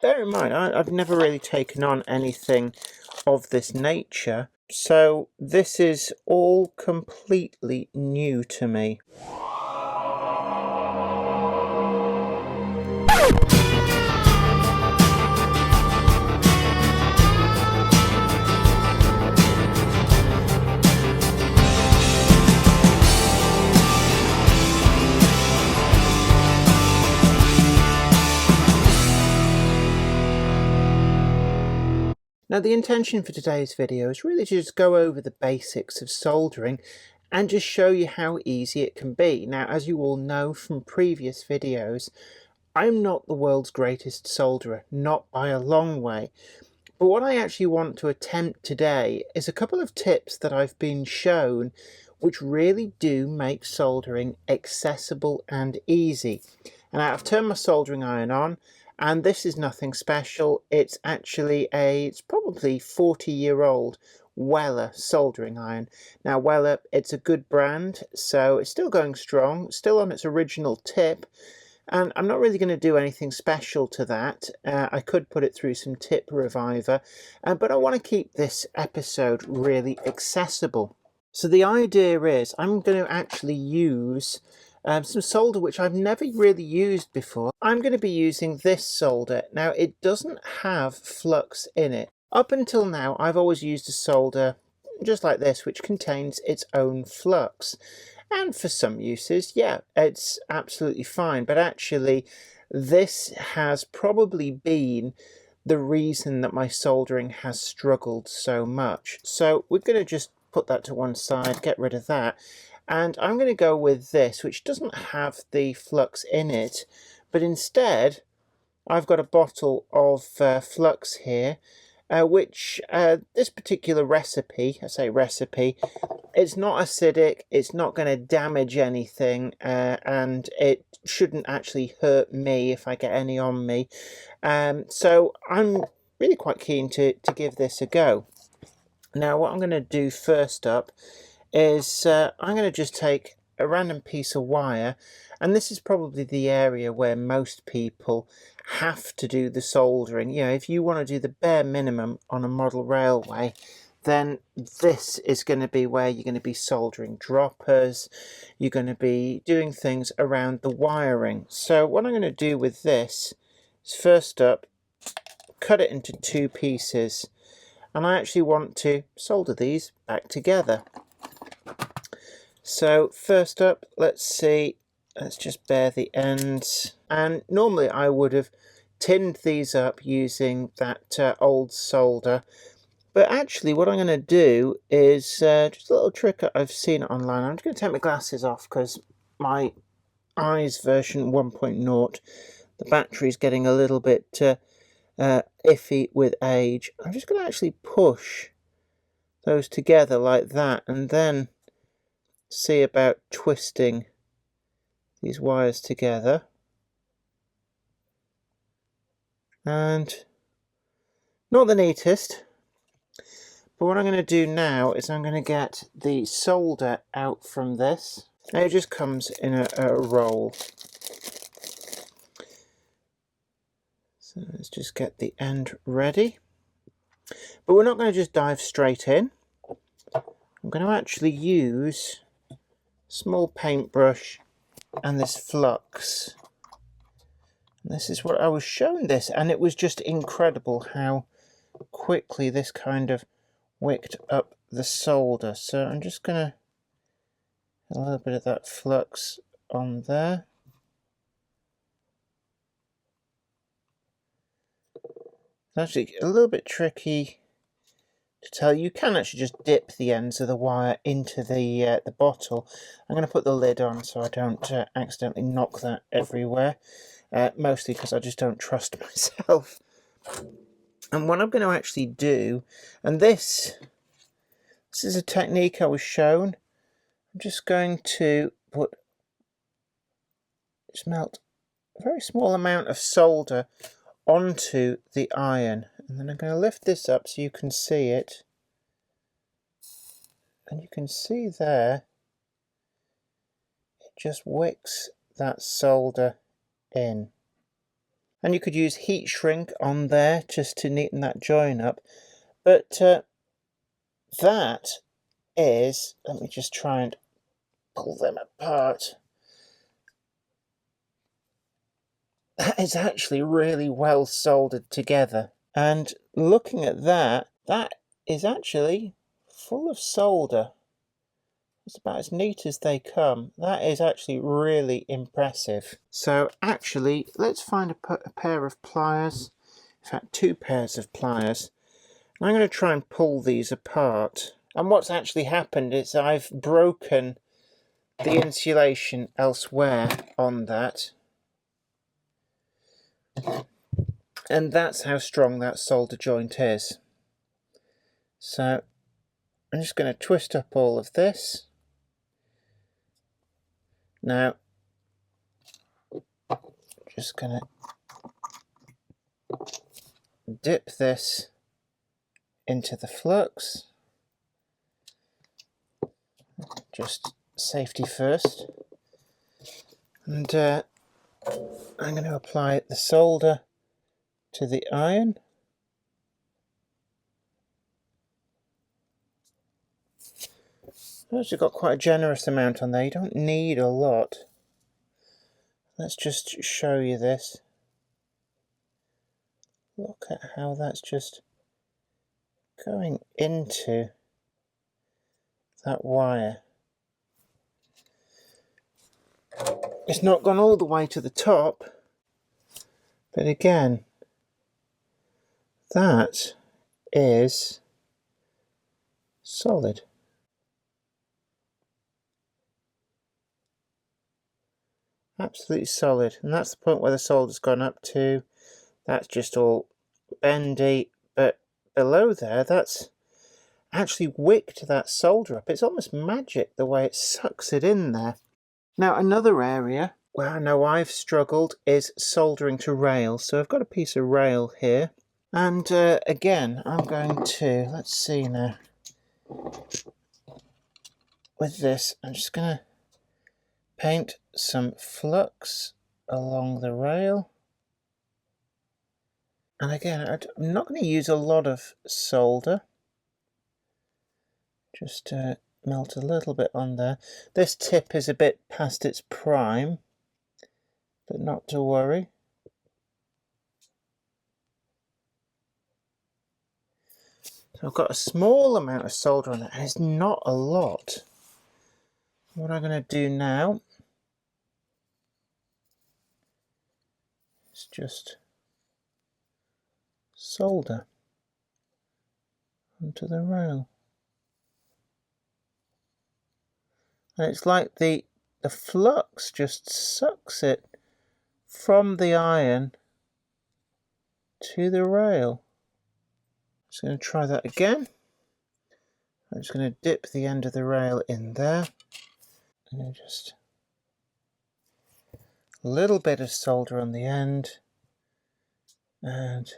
bear in mind, I've never really taken on anything of this nature, so this is all completely new to me. Now, the intention for today's video is really to just go over the basics of soldering and just show you how easy it can be. Now, as you all know from previous videos, I'm not the world's greatest solderer, not by a long way. But what I actually want to attempt today is a couple of tips that I've been shown which really do make soldering accessible and easy. And I've turned my soldering iron on, and this is nothing special. It's actually it's probably 40-year-old Weller soldering iron. Now Weller, it's a good brand, so it's still going strong, still on its original tip. And I'm not really going to do anything special to that. I could put it through some tip reviver, but I want to keep this episode really accessible. So the idea is I'm going to actually use some solder which I've never really used before. I'm going to be using this solder. Now, it doesn't have flux in it. Up until now, I've always used a solder just like this, which contains its own flux. And for some uses, yeah, it's absolutely fine. But actually, this has probably been the reason that my soldering has struggled so much. So we're going to just put that to one side, get rid of that. And I'm going to go with this, which doesn't have the flux in it, but instead I've got a bottle of flux here, which this particular recipe, I say recipe, it's not acidic, it's not going to damage anything, and it shouldn't actually hurt me if I get any on me. So I'm really quite keen to give this a go. Now what I'm going to do first up is I'm going to just take a random piece of wire, and this is probably the area where most people have to do the soldering. You know, if you want to do the bare minimum on a model railway, then this is going to be where you're going to be soldering droppers, you're going to be doing things around the wiring. So what I'm going to do with this is first up, cut it into two pieces, and I actually want to solder these back together. So first up, let's just bare the ends, and normally I would have tinned these up using that old solder, but actually what I'm going to do is just a little trick I've seen online. I'm just going to take my glasses off because my eyes version 1.0, the battery's getting a little bit iffy with age. I'm just going to actually push those together like that, and then see about twisting these wires together. And not the neatest, but what I'm going to do now is I'm going to get the solder out from this. Now it just comes in a roll. So let's just get the end ready. But we're not going to just dive straight in. I'm going to actually use a small paintbrush and this flux. And this is what I was shown this, and it was just incredible how quickly this kind of wicked up the solder. So I'm just going to a little bit of that flux on there. It's actually a little bit tricky to tell. You can actually just dip the ends of the wire into the bottle. I'm going to put the lid on so I don't accidentally knock that everywhere, mostly because I just don't trust myself. And what I'm going to actually do, and this is a technique I was shown, I'm just going to melt a very small amount of solder onto the iron, and then I'm going to lift this up so you can see it, and you can see there it just wicks that solder in. And you could use heat shrink on there just to neaten that join up. But that is, let me just try and pull them apart. That is actually really well soldered together. And looking at that, that is actually full of solder. It's about as neat as they come. That is actually really impressive. So actually, let's find a pair of pliers. In fact, 2 pairs of pliers. I'm going to try and pull these apart. And what's actually happened is I've broken the insulation elsewhere on that. And that's how strong that solder joint is. So I'm just going to twist up all of this. Now, just going to dip this into the flux. Just safety first. And I'm going to apply the solder to the iron. I've actually got quite a generous amount on there. You don't need a lot. Let's just show you this. Look at how that's just going into that wire. It's not gone all the way to the top, but again, that is solid. Absolutely solid, and that's the point where the solder's gone up to. That's just all bendy, but below there, that's actually wicked that solder up. It's almost magic the way it sucks it in there. Now, another area where I know I've struggled is soldering to rails. So I've got a piece of rail here, and again, I'm going to, let's see now, with this, I'm just going to paint some flux along the rail. And again, I'm not going to use a lot of solder. Just melt a little bit on there. This tip is a bit past its prime, but not to worry. So I've got a small amount of solder on it, and it's not a lot. What I'm going to do now is just solder onto the rail. And it's like the flux just sucks it from the iron to the rail. Just going to try that again. I'm just going to dip the end of the rail in there. And then just a little bit of solder on the end. And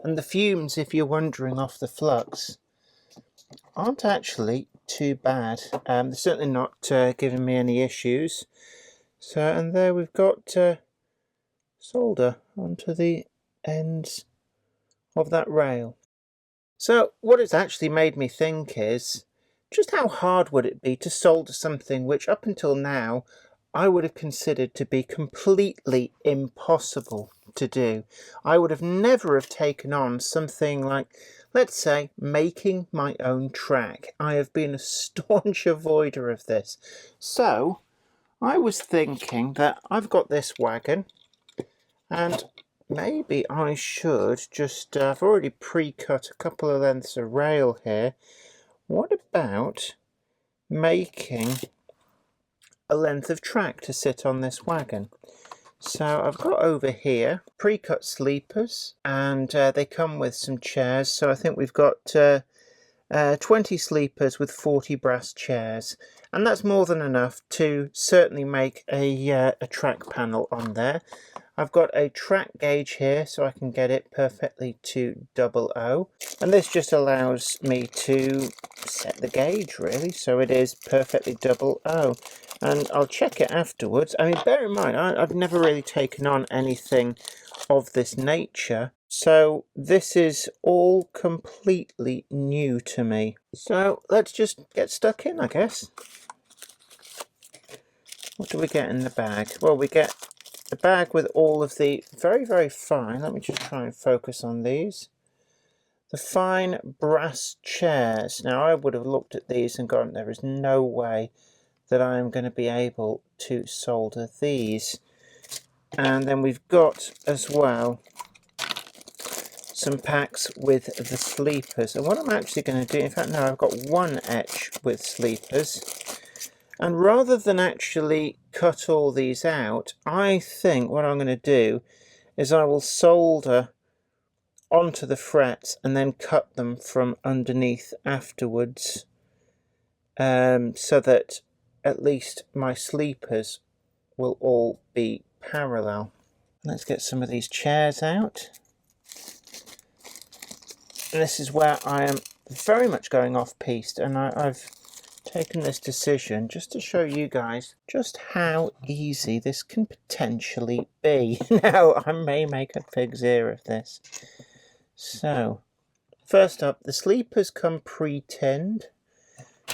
the fumes, if you're wondering, off the flux aren't actually too bad. They're certainly not giving me any issues. So, and there we've got solder onto the ends of that rail. So what it's actually made me think is, just how hard would it be to solder something which up until now I would have considered to be completely impossible to do. I would have never have taken on something like, let's say, making my own track. I have been a staunch avoider of this. So I was thinking that I've got this wagon, and maybe I should just, I've already pre-cut a couple of lengths of rail here. What about making a length of track to sit on this wagon? So I've got over here pre-cut sleepers, and they come with some chairs. So I think we've got 20 sleepers with 40 brass chairs, and that's more than enough to certainly make a track panel on there. I've got a track gauge here so I can get it perfectly to 00, and this just allows me to set the gauge really so it is perfectly 00, and I'll check it afterwards. I mean, bear in mind, I've never really taken on anything of this nature, so this is all completely new to me. So let's just get stuck in, I guess. What do we get in the bag? Well, we get the bag with all of the very fine, let me just try and focus on these, the fine brass chairs. Now I would have looked at these and gone, there is no way that I am going to be able to solder these. And then we've got as well some packs with the sleepers, and what I'm actually going to do, in fact no, I've got one etch with sleepers, and rather than actually cut all these out, I think what I'm going to do is I will solder onto the frets and then cut them from underneath afterwards, so that at least my sleepers will all be parallel. Let's get some of these chairs out. And this is where I am very much going off-piste, and I've taken this decision just to show you guys just how easy this can potentially be. Now, I may make a pig's ear of this. So, first up, the sleepers come pre-tinned,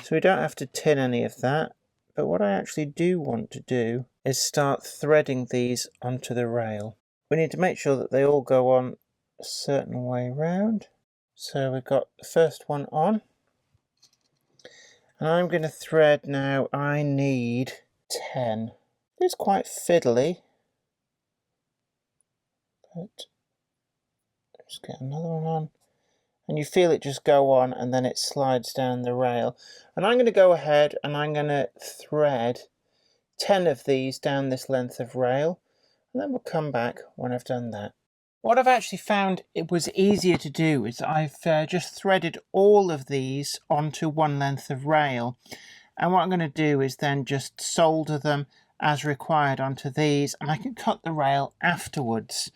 so we don't have to tin any of that. But what I actually do want to do is start threading these onto the rail. We need to make sure that they all go on a certain way round. So we've got the first one on, and I'm going to thread now. I need 10. It's quite fiddly, but let's get another one on, and you feel it just go on and then it slides down the rail. And I'm going to go ahead and I'm going to thread 10 of these down this length of rail, and then we'll come back when I've done that. What I've actually found it was easier to do is I've just threaded all of these onto one length of rail, and what I'm going to do is then just solder them as required onto these, and I can cut the rail afterwards.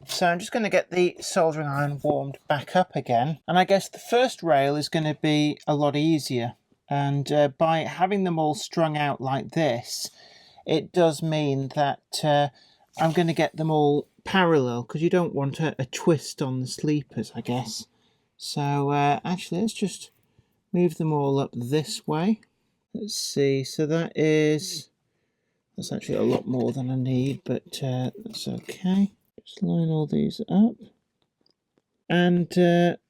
So I'm just going to get the soldering iron warmed back up again, and I guess the first rail is going to be a lot easier, and by having them all strung out like this, it does mean that I'm going to get them all parallel, because you don't want a twist on the sleepers, I guess. So actually let's just move them all up this way. Let's see, so that's actually a lot more than I need, but that's okay. Just line all these up, and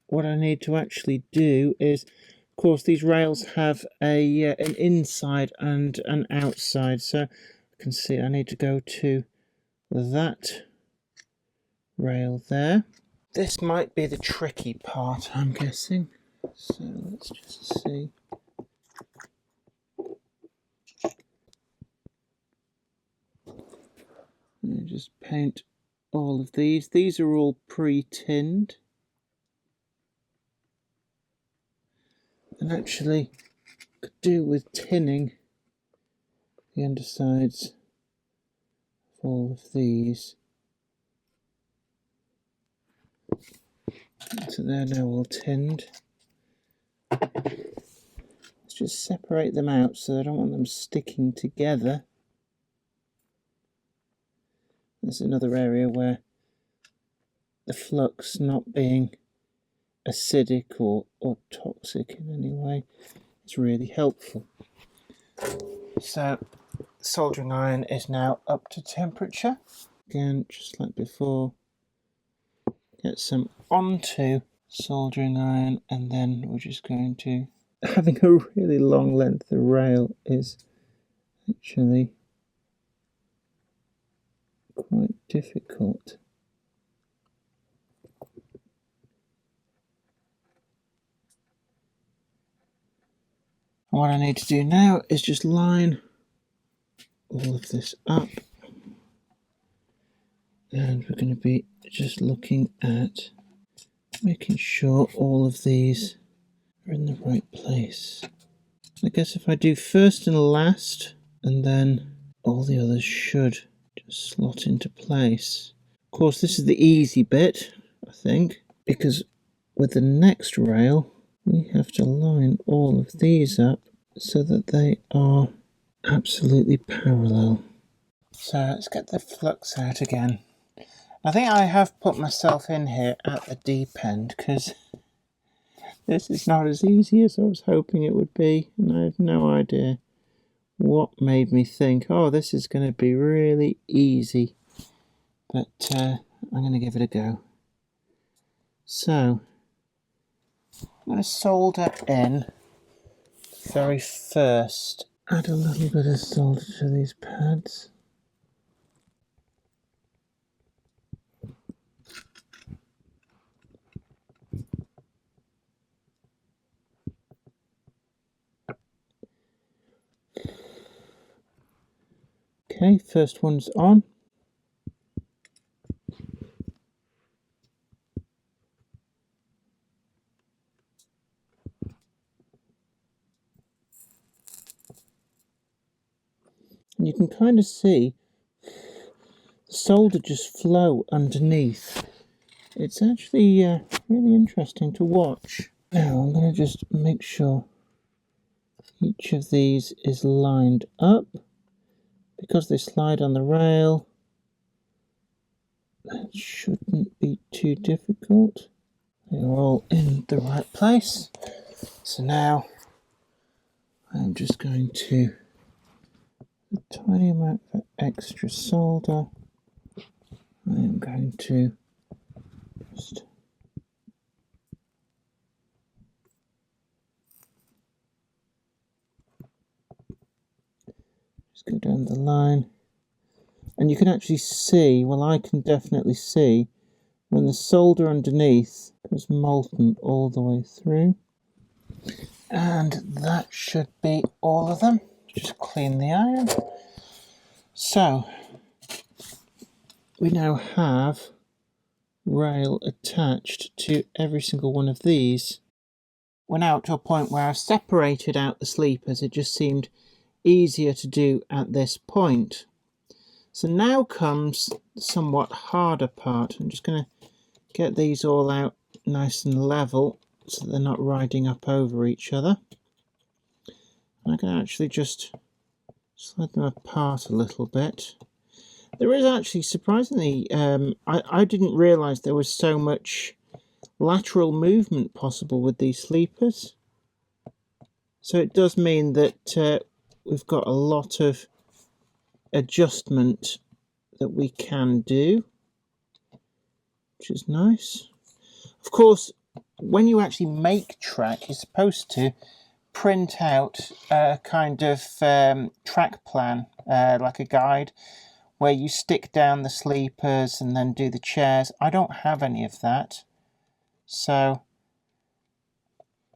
what I need to actually do is, of course, these rails have an inside and an outside, so I can see I need to go to that rail there. This might be the tricky part, I'm guessing. So let's just see. And just paint all of these. These are all pre-tinned. And actually could do with tinning the undersides of all of these. So they're now all tinned. Let's just separate them out so I don't want them sticking together. There's another area where the flux, not being acidic or toxic in any way, is really helpful. So the soldering iron is now up to temperature. Again, just like before, get some onto soldering iron, and then we're just going to, having a really long length of rail is actually quite difficult. And what I need to do now is just line all of this up, and we're going to be just looking at making sure all of these are in the right place. I guess if I do first and last, and then all the others should just slot into place. Of course, this is the easy bit, I think, because with the next rail, we have to line all of these up so that they are absolutely parallel. So let's get the flux out again. I think I have put myself in here at the deep end because this is not as easy as I was hoping it would be, and I have no idea what made me think, oh, this is going to be really easy. But I'm going to give it a go. So I'm going to solder in very first. Add a little bit of solder to these pads. Okay, first one's on. And you can kind of see the solder just flow underneath. It's actually really interesting to watch. Now I'm going to just make sure each of these is lined up. Because they slide on the rail, that shouldn't be too difficult. They're all in the right place. So now I'm just going to a tiny amount of extra solder. I am going to just go down the line, and you can actually see, well, I can definitely see when the solder underneath goes molten all the way through. And that should be all of them. Just clean the iron. So we now have rail attached to every single one of these. We're now to a point where I've separated out the sleepers. It just seemed easier to do at this point. So now comes the somewhat harder part. I'm just going to get these all out nice and level so they're not riding up over each other. And I can actually just slide them apart a little bit. There is actually, surprisingly, I didn't realise there was so much lateral movement possible with these sleepers. So it does mean that we've got a lot of adjustment that we can do, which is nice. Of course, when you actually make track, you're supposed to print out a kind of track plan, like a guide, where you stick down the sleepers and then do the chairs. I don't have any of that, so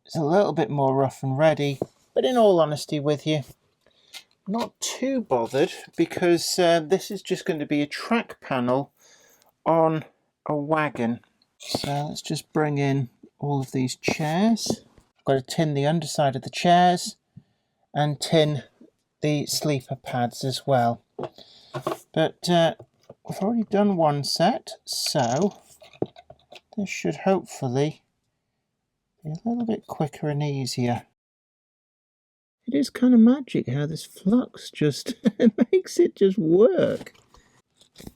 it's a little bit more rough and ready, but in all honesty with you, not too bothered, because this is just going to be a track panel on a wagon. So let's just bring in all of these chairs. I've got to tin the underside of the chairs and tin the sleeper pads as well. But we've already done one set, so this should hopefully be a little bit quicker and easier. It is kind of magic how this flux just makes it just work.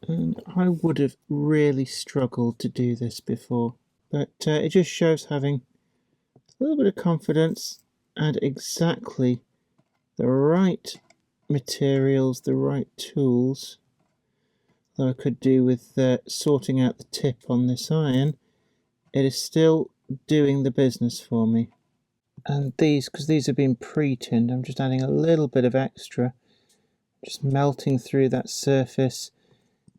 And I would have really struggled to do this before, but it just shows having a little bit of confidence and exactly the right materials, the right tools. Though I could do with sorting out the tip on this iron, it is still doing the business for me. And these, because these have been pre-tinned, I'm just adding a little bit of extra, just melting through that surface,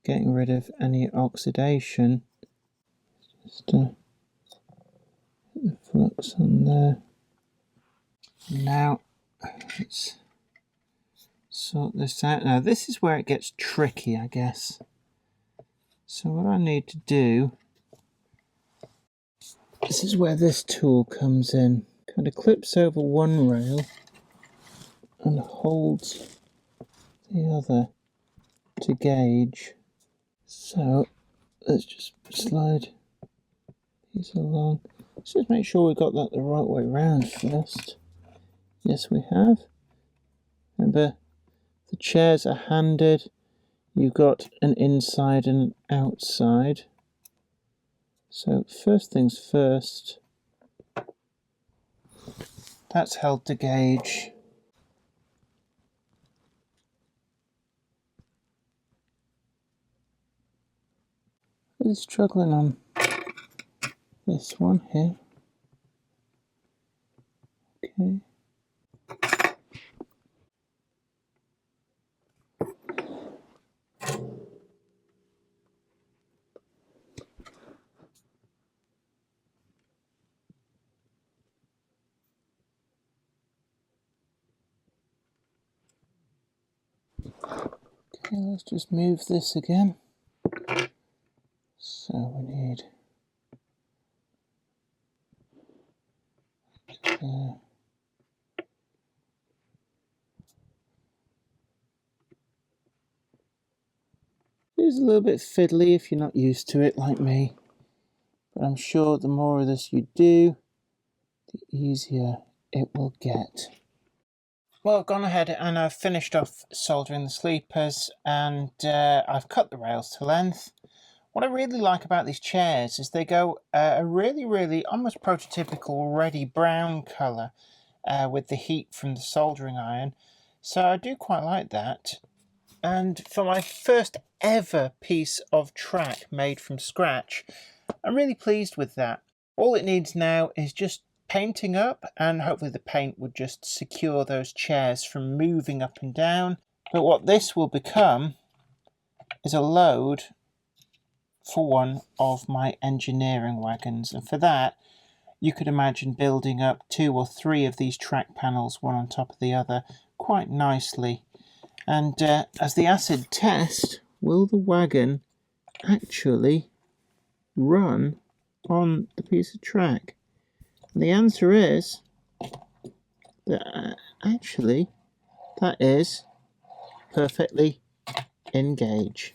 getting rid of any oxidation. Just put the flux on there. Now let's sort this out. Now this is where it gets tricky, I guess. So what I need to do, this is where this tool comes in. Kind of clips over one rail and holds the other. to gauge. So let's just slide these along. Let's just make sure we got that the right way round first. Yes, we have. Remember, the chairs are handed. You've got an inside and an outside. So first things first, that's held to gauge. Really struggling on this one here. Okay. Okay, let's just move this again. So we need it is a little bit fiddly if you're not used to it like me, but I'm sure the more of this you do, the easier it will get. Well, I've gone ahead and I've finished off soldering the sleepers, and I've cut the rails to length. What I really like about these chairs is they go a really almost prototypical reddy brown colour with the heat from the soldering iron. So I do quite like that. And for my first ever piece of track made from scratch, I'm really pleased with that. All it needs now is just painting up, and hopefully the paint would just secure those chairs from moving up and down. But what this will become is a load for one of my engineering wagons, and for that you could imagine building up 2 or 3 of these track panels, one on top of the other, quite nicely. And as the acid test, will the wagon actually run on the piece of track? And the answer is that actually that is perfectly in gauge.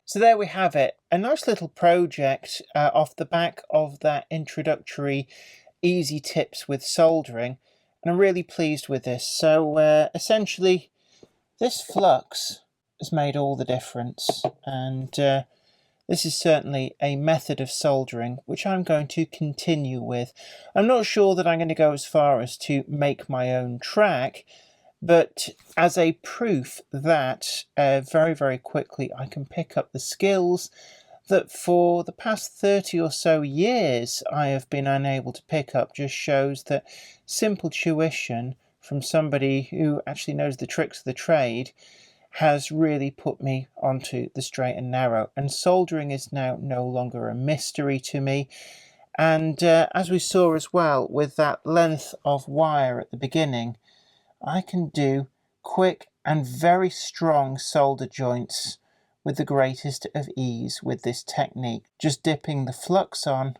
So there we have it, a nice little project off the back of that introductory easy tips with soldering, and I'm really pleased with this. So essentially this flux has made all the difference, and this is certainly a method of soldering which I'm going to continue with. I'm not sure that I'm going to go as far as to make my own track, but as a proof that very quickly I can pick up the skills that for the past 30 or so years I have been unable to pick up, just shows that simple tuition from somebody who actually knows the tricks of the trade has really put me onto the straight and narrow, and soldering is now no longer a mystery to me. And as we saw as well with that length of wire at the beginning, I can do quick and very strong solder joints with the greatest of ease with this technique. Just dipping the flux on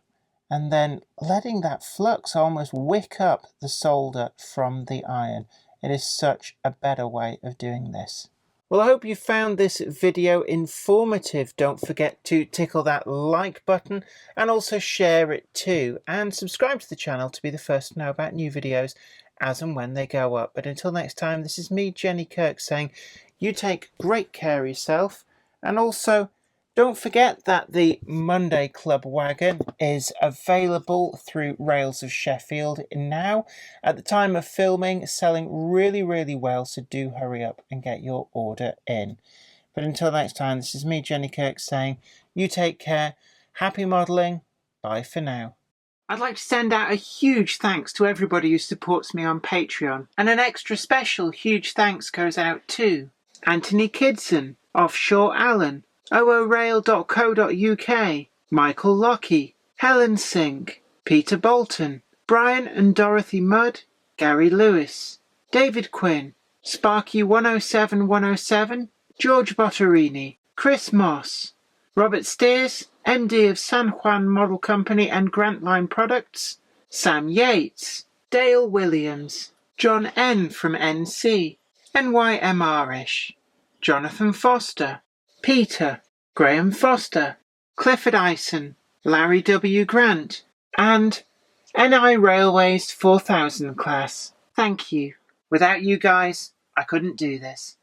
and then letting that flux almost wick up the solder from the iron. It is such a better way of doing this. Well, I hope you found this video informative. Don't forget to tickle that like button and also share it too. And subscribe to the channel to be the first to know about new videos as and when they go up. But until next time, this is me, Jenny Kirk, saying you take great care of yourself. And also, don't forget that the Monday Club wagon is available through Rails of Sheffield now. At the time of filming, selling really well, so do hurry up and get your order in. But until next time, this is me, Jenny Kirk, saying you take care, happy modelling, bye for now. I'd like to send out a huge thanks to everybody who supports me on Patreon, and an extra special huge thanks goes out to Anthony Kidson, Offshore Allen, oorail.co.uk, Michael Lockie, Helen Sink, Peter Bolton, Brian and Dorothy Mudd, Gary Lewis, David Quinn, Sparky107107, George Botterini, Chris Moss, Robert Steers, MD of San Juan Model Company and Grantline Products, Sam Yates, Dale Williams, John N from NC, NYMRish, Jonathan Foster, Peter, Graham Foster, Clifford Ison, Larry W. Grant, and NI Railways 4000 class. Thank you. Without you guys, I couldn't do this.